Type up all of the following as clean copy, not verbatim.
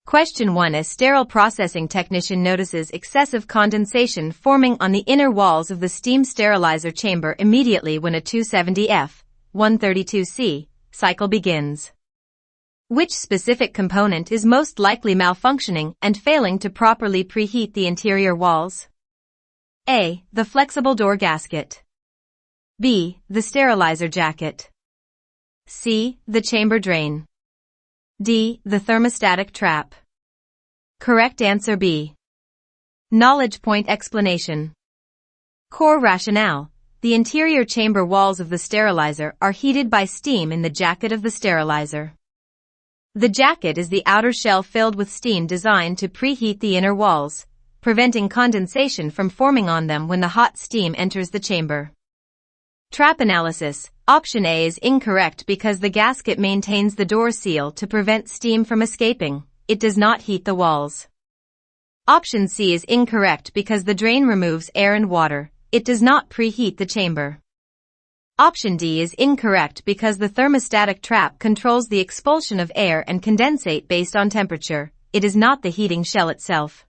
Question 1. A sterile processing technician notices excessive condensation forming on the inner walls of the steam sterilizer chamber immediately when a 270F, 132C, cycle begins. Which specific component is most likely malfunctioning and failing to properly preheat the interior walls? A. The flexible door gasket. B. The sterilizer jacket. C. The chamber drain. D. The thermostatic trap. Correct answer B. Knowledge point explanation. Core rationale. The interior chamber walls of the sterilizer are heated by steam in the jacket of the sterilizer. The jacket is the outer shell filled with steam designed to preheat the inner walls, preventing condensation from forming on them when the hot steam enters the chamber. Trap analysis. Option A is incorrect because the gasket maintains the door seal to prevent steam from escaping. It does not heat the walls. Option C is incorrect because the drain removes air and water. It does not preheat the chamber. Option D is incorrect because the thermostatic trap controls the expulsion of air and condensate based on temperature. It is not the heating shell itself.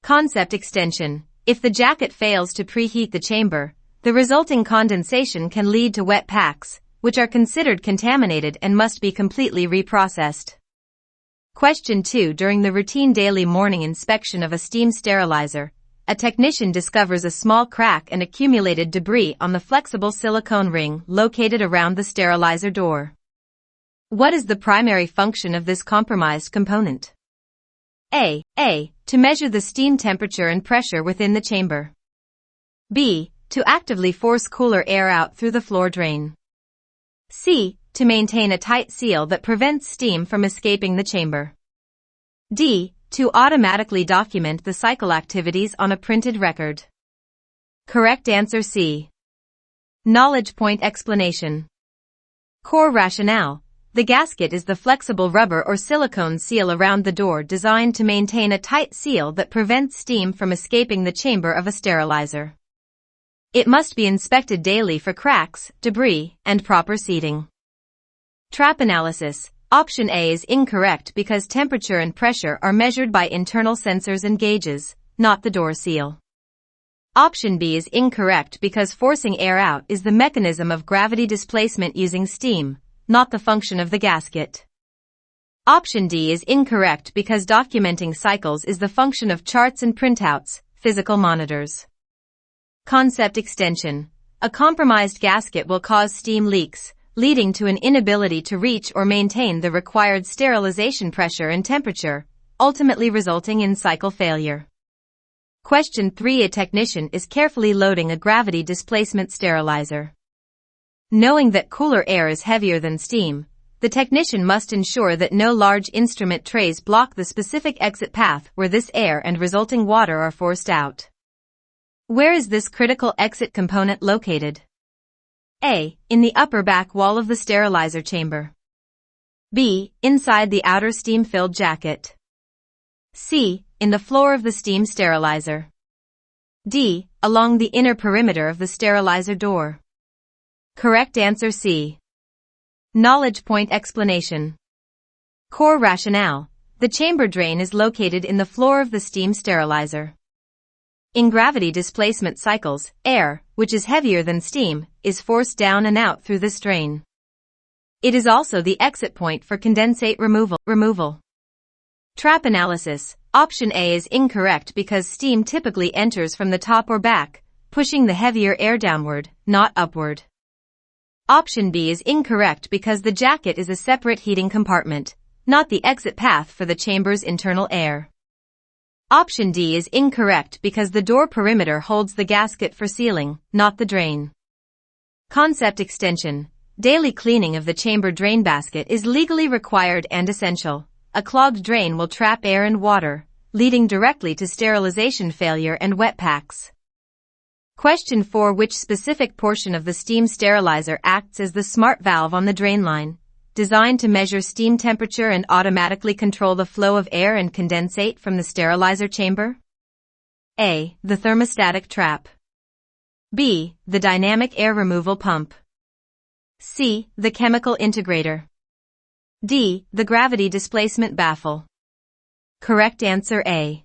Concept extension. If the jacket fails to preheat the chamber, the resulting condensation can lead to wet packs, which are considered contaminated and must be completely reprocessed. Question 2. During the routine daily morning inspection of a steam sterilizer, a technician discovers a small crack and accumulated debris on the flexible silicone ring located around the sterilizer door. What is the primary function of this compromised component? A. To measure the steam temperature and pressure within the chamber. B. To actively force cooler air out through the floor drain. C. To maintain a tight seal that prevents steam from escaping the chamber. D. To automatically document the cycle activities on a printed record. Correct answer C. Knowledge point explanation. Core rationale. The gasket is the flexible rubber or silicone seal around the door designed to maintain a tight seal that prevents steam from escaping the chamber of a sterilizer. It must be inspected daily for cracks, debris, and proper seating. Trap analysis. Option A is incorrect because temperature and pressure are measured by internal sensors and gauges, not the door seal. Option B is incorrect because forcing air out is the mechanism of gravity displacement using steam, not the function of the gasket. Option D is incorrect because documenting cycles is the function of charts and printouts, physical monitors. Concept extension. A compromised gasket will cause steam leaks, leading to an inability to reach or maintain the required sterilization pressure and temperature, ultimately resulting in cycle failure. Question 3. A technician is carefully loading a gravity displacement sterilizer. Knowing that cooler air is heavier than steam, the technician must ensure that no large instrument trays block the specific exit path where this air and resulting water are forced out. Where is this critical exit component located? A. In the upper back wall of the sterilizer chamber. B. Inside the outer steam-filled jacket. C. In the floor of the steam sterilizer. D. Along the inner perimeter of the sterilizer door. Correct answer C. Knowledge point explanation. Core rationale. The chamber drain is located in the floor of the steam sterilizer. In gravity displacement cycles, air, which is heavier than steam, is forced down and out through this drain. It is also the exit point for condensate removal. Trap analysis. Option A is incorrect because steam typically enters from the top or back, pushing the heavier air downward, not upward. Option B is incorrect because the jacket is a separate heating compartment, not the exit path for the chamber's internal air. Option D is incorrect because the door perimeter holds the gasket for sealing, not the drain. Concept extension. Daily cleaning of the chamber drain basket is legally required and essential. A clogged drain will trap air and water, leading directly to sterilization failure and wet packs. Question 4. Which specific portion of the steam sterilizer acts as the smart valve on the drain line, designed to measure steam temperature and automatically control the flow of air and condensate from the sterilizer chamber? A. The thermostatic trap. B. The dynamic air removal pump. C. The chemical integrator. D. The gravity displacement baffle. Correct answer A.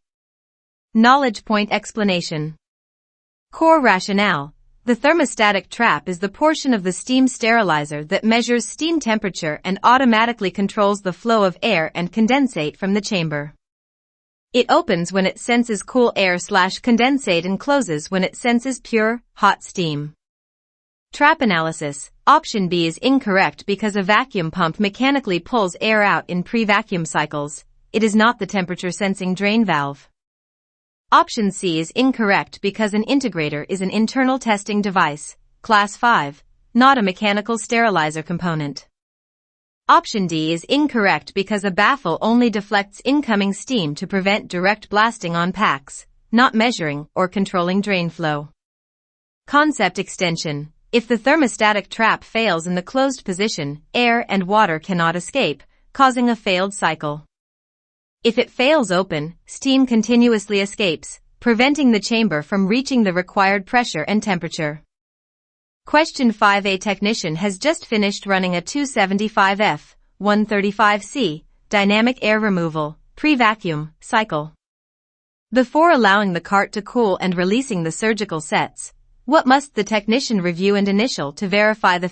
Knowledge point explanation. Core rationale. The thermostatic trap is the portion of the steam sterilizer that measures steam temperature and automatically controls the flow of air and condensate from the chamber. It opens when it senses cool air/condensate and closes when it senses pure, hot steam. Trap analysis. Option B is incorrect because a vacuum pump mechanically pulls air out in pre-vacuum cycles. It is not the temperature sensing drain valve. Option C is incorrect because an integrator is an internal testing device, Class 5, not a mechanical sterilizer component. Option D is incorrect because a baffle only deflects incoming steam to prevent direct blasting on packs, not measuring or controlling drain flow. Concept extension. If the thermostatic trap fails in the closed position, air and water cannot escape, causing a failed cycle. If it fails open, steam continuously escapes, preventing the chamber from reaching the required pressure and temperature. Question 5. A technician has just finished running a 275F, 135C, dynamic air removal, pre-vacuum, cycle. Before allowing the cart to cool and releasing the surgical sets, what must the technician review and initial to verify the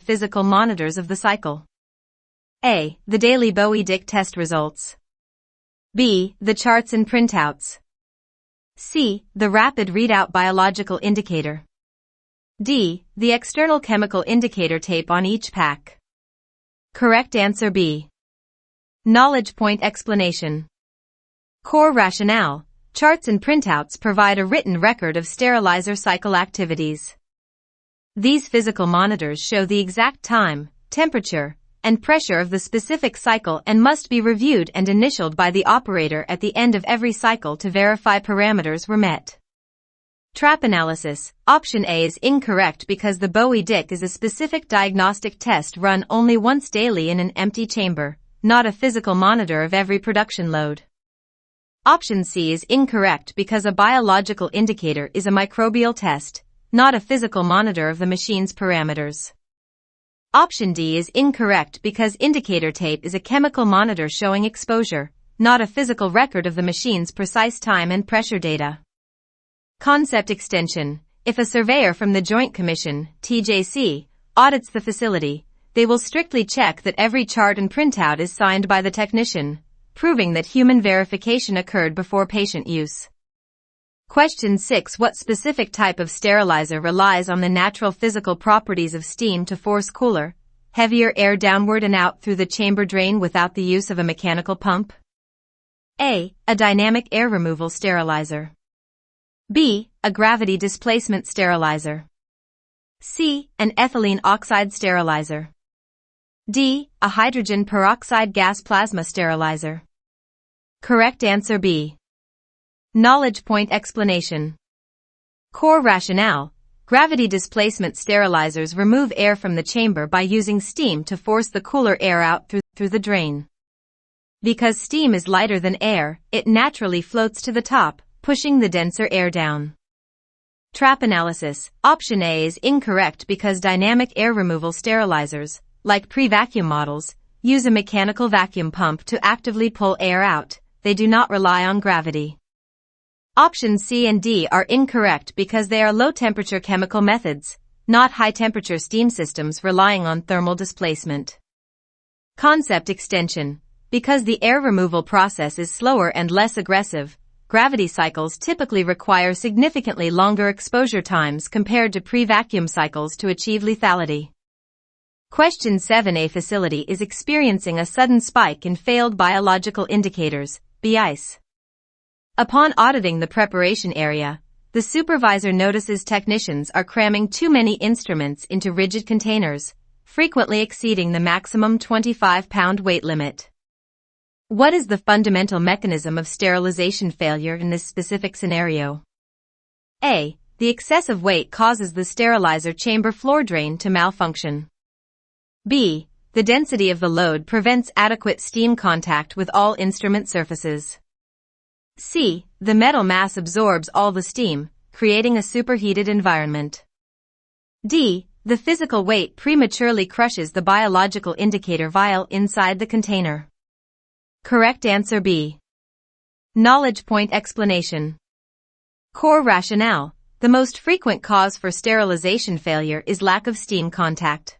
physical monitors of the cycle? A. The daily Bowie-Dick test results. B. The charts and printouts. C. The rapid readout biological indicator. D. The external chemical indicator tape on each pack. Correct answer B. Knowledge point explanation. Core rationale. Charts and printouts provide a written record of sterilizer cycle activities. These physical monitors show the exact time, temperature, and pressure of the specific cycle and must be reviewed and initialed by the operator at the end of every cycle to verify parameters were met. Trap analysis. Option A is incorrect because the Bowie-Dick is a specific diagnostic test run only once daily in an empty chamber, not a physical monitor of every production load. Option C is incorrect because a biological indicator is a microbial test, not a physical monitor of the machine's parameters. Option D is incorrect because indicator tape is a chemical monitor showing exposure, not a physical record of the machine's precise time and pressure data. Concept extension. If a surveyor from the Joint Commission, TJC, audits the facility, they will strictly check that every chart and printout is signed by the technician, proving that human verification occurred before patient use. Question 6. What specific type of sterilizer relies on the natural physical properties of steam to force cooler, heavier air downward and out through the chamber drain without the use of a mechanical pump? A. A dynamic air removal sterilizer. B. A gravity displacement sterilizer. C. An ethylene oxide sterilizer. D. A hydrogen peroxide gas plasma sterilizer. Correct answer B. Knowledge point explanation. Core rationale. Gravity displacement sterilizers remove air from the chamber by using steam to force the cooler air out through the drain. Because steam is lighter than air, it naturally floats to the top, pushing the denser air down. Trap analysis. Option A is incorrect because dynamic air removal sterilizers, like pre-vacuum models, use a mechanical vacuum pump to actively pull air out. They do not rely on gravity. Options C and D are incorrect because they are low-temperature chemical methods, not high-temperature steam systems relying on thermal displacement. Concept extension. Because the air removal process is slower and less aggressive, gravity cycles typically require significantly longer exposure times compared to pre-vacuum cycles to achieve lethality. Question 7. A facility is experiencing a sudden spike in failed biological indicators, BICE. Upon auditing the preparation area, the supervisor notices technicians are cramming too many instruments into rigid containers, frequently exceeding the maximum 25-pound weight limit. What is the fundamental mechanism of sterilization failure in this specific scenario? A. The excessive weight causes the sterilizer chamber floor drain to malfunction. B. The density of the load prevents adequate steam contact with all instrument surfaces. C. The metal mass absorbs all the steam, creating a superheated environment. D. The physical weight prematurely crushes the biological indicator vial inside the container. Correct answer B. Knowledge point explanation. Core rationale. The most frequent cause for sterilization failure is lack of steam contact.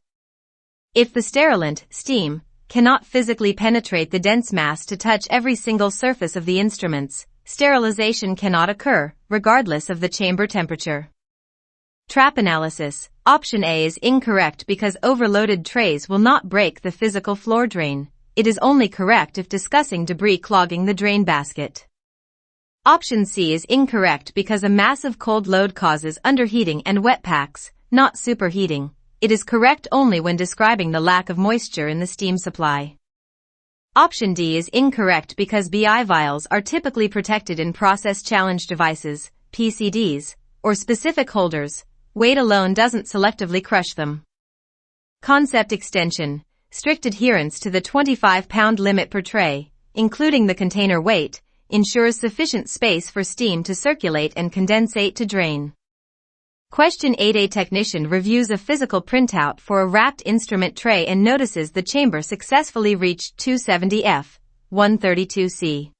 If the sterilant, steam, cannot physically penetrate the dense mass to touch every single surface of the instruments, sterilization cannot occur, regardless of the chamber temperature. Trap analysis. Option A is incorrect because overloaded trays will not break the physical floor drain. It is only correct if discussing debris clogging the drain basket. Option C is incorrect because a massive cold load causes underheating and wet packs, not superheating. It is correct only when describing the lack of moisture in the steam supply. Option D is incorrect because BI vials are typically protected in process challenge devices, PCDs, or specific holders. Weight alone doesn't selectively crush them. Concept extension. Strict adherence to the 25-pound limit per tray, including the container weight, ensures sufficient space for steam to circulate and condensate to drain. Question 8. A technician reviews a physical printout for a wrapped instrument tray and notices the chamber successfully reached 270 F, 132 C.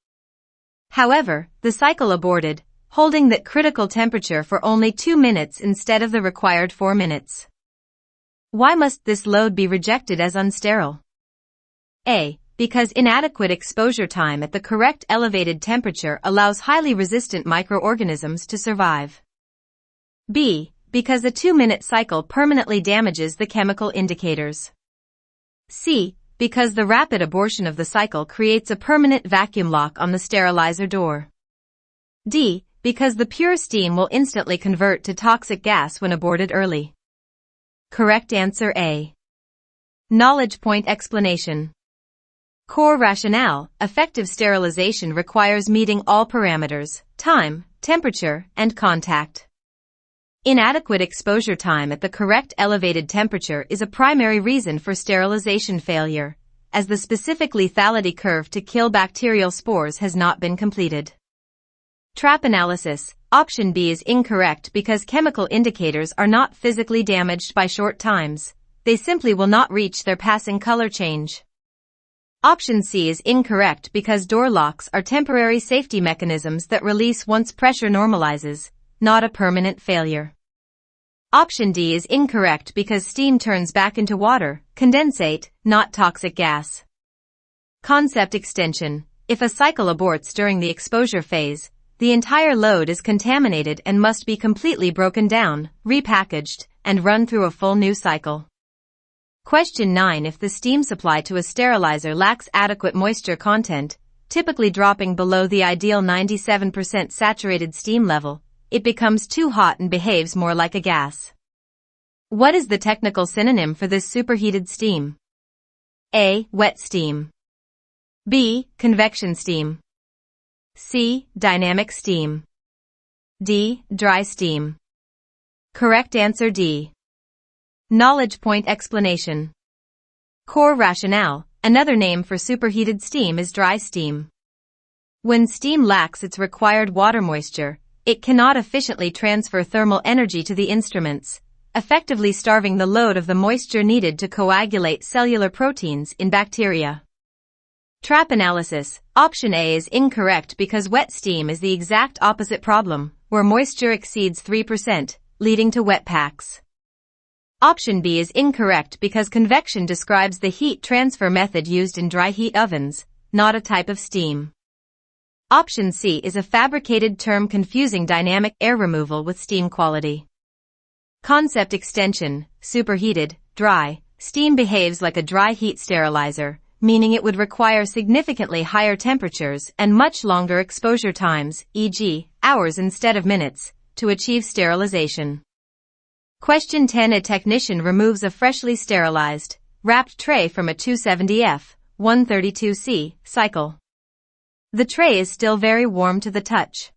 However, the cycle aborted, holding that critical temperature for only 2 minutes instead of the required 4 minutes. Why must this load be rejected as unsterile? A. Because inadequate exposure time at the correct elevated temperature allows highly resistant microorganisms to survive. B. Because a 2-minute cycle permanently damages the chemical indicators. C. Because the rapid abortion of the cycle creates a permanent vacuum lock on the sterilizer door. D. Because the pure steam will instantly convert to toxic gas when aborted early. Correct answer A. Knowledge point explanation. Core rationale. Effective sterilization requires meeting all parameters: time, temperature, and contact. Inadequate exposure time at the correct elevated temperature is a primary reason for sterilization failure, as the specific lethality curve to kill bacterial spores has not been completed. Trap analysis. Option B is incorrect because chemical indicators are not physically damaged by short times. They simply will not reach their passing color change. Option C is incorrect because door locks are temporary safety mechanisms that release once pressure normalizes, not a permanent failure. Option D is incorrect because steam turns back into water, condensate, not toxic gas. Concept extension. If a cycle aborts during the exposure phase, the entire load is contaminated and must be completely broken down, repackaged, and run through a full new cycle. Question 9. If the steam supply to a sterilizer lacks adequate moisture content, typically dropping below the ideal 97% saturated steam level, it becomes too hot and behaves more like a gas. What is the technical synonym for this superheated steam? A. Wet steam. B. Convection steam. C. Dynamic steam. D. Dry steam. Correct answer D. Knowledge point explanation. Core rationale. Another name for superheated steam is dry steam. When steam lacks its required water moisture, it cannot efficiently transfer thermal energy to the instruments, effectively starving the load of the moisture needed to coagulate cellular proteins in bacteria. Trap analysis. Option A is incorrect because wet steam is the exact opposite problem, where moisture exceeds 3%, leading to wet packs. Option B is incorrect because convection describes the heat transfer method used in dry heat ovens, not a type of steam. Option C is a fabricated term confusing dynamic air removal with steam quality. Concept extension. Superheated, dry, steam behaves like a dry heat sterilizer, meaning it would require significantly higher temperatures and much longer exposure times, e.g., hours instead of minutes, to achieve sterilization. Question 10. A technician removes a freshly sterilized, wrapped tray from a 270F, 132C, cycle. The tray is still very warm to the touch.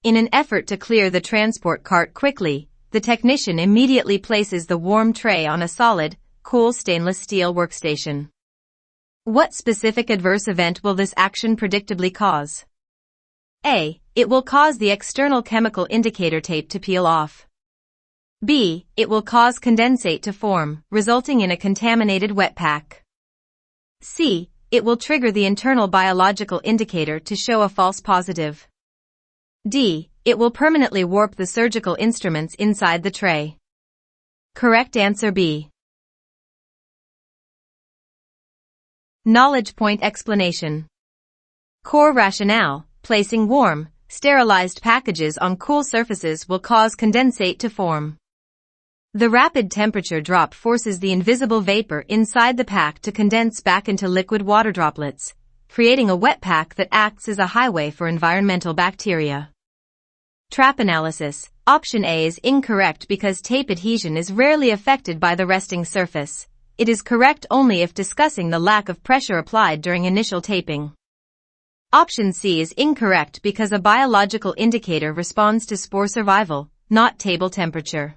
In an effort to clear the transport cart quickly, the technician immediately places the warm tray on a solid, cool stainless steel workstation. What specific adverse event will this action predictably cause? A. It will cause the external chemical indicator tape to peel off. B. It will cause condensate to form, resulting in a contaminated wet pack. C. it will trigger the internal biological indicator to show a false positive. D. It will permanently warp the surgical instruments inside the tray. Correct answer B. Knowledge point explanation. Core rationale: placing warm, sterilized packages on cool surfaces will cause condensate to form. The rapid temperature drop forces the invisible vapor inside the pack to condense back into liquid water droplets, creating a wet pack that acts as a highway for environmental bacteria. Trap analysis: option A is incorrect because tape adhesion is rarely affected by the resting surface. It is correct only if discussing the lack of pressure applied during initial taping. Option C is incorrect because a biological indicator responds to spore survival, not table temperature.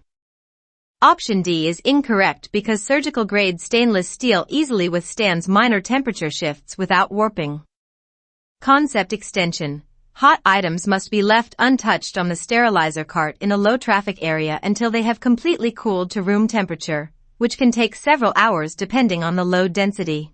Option D is incorrect because surgical-grade stainless steel easily withstands minor temperature shifts without warping. Concept extension: hot items must be left untouched on the sterilizer cart in a low-traffic area until they have completely cooled to room temperature, which can take several hours depending on the load density.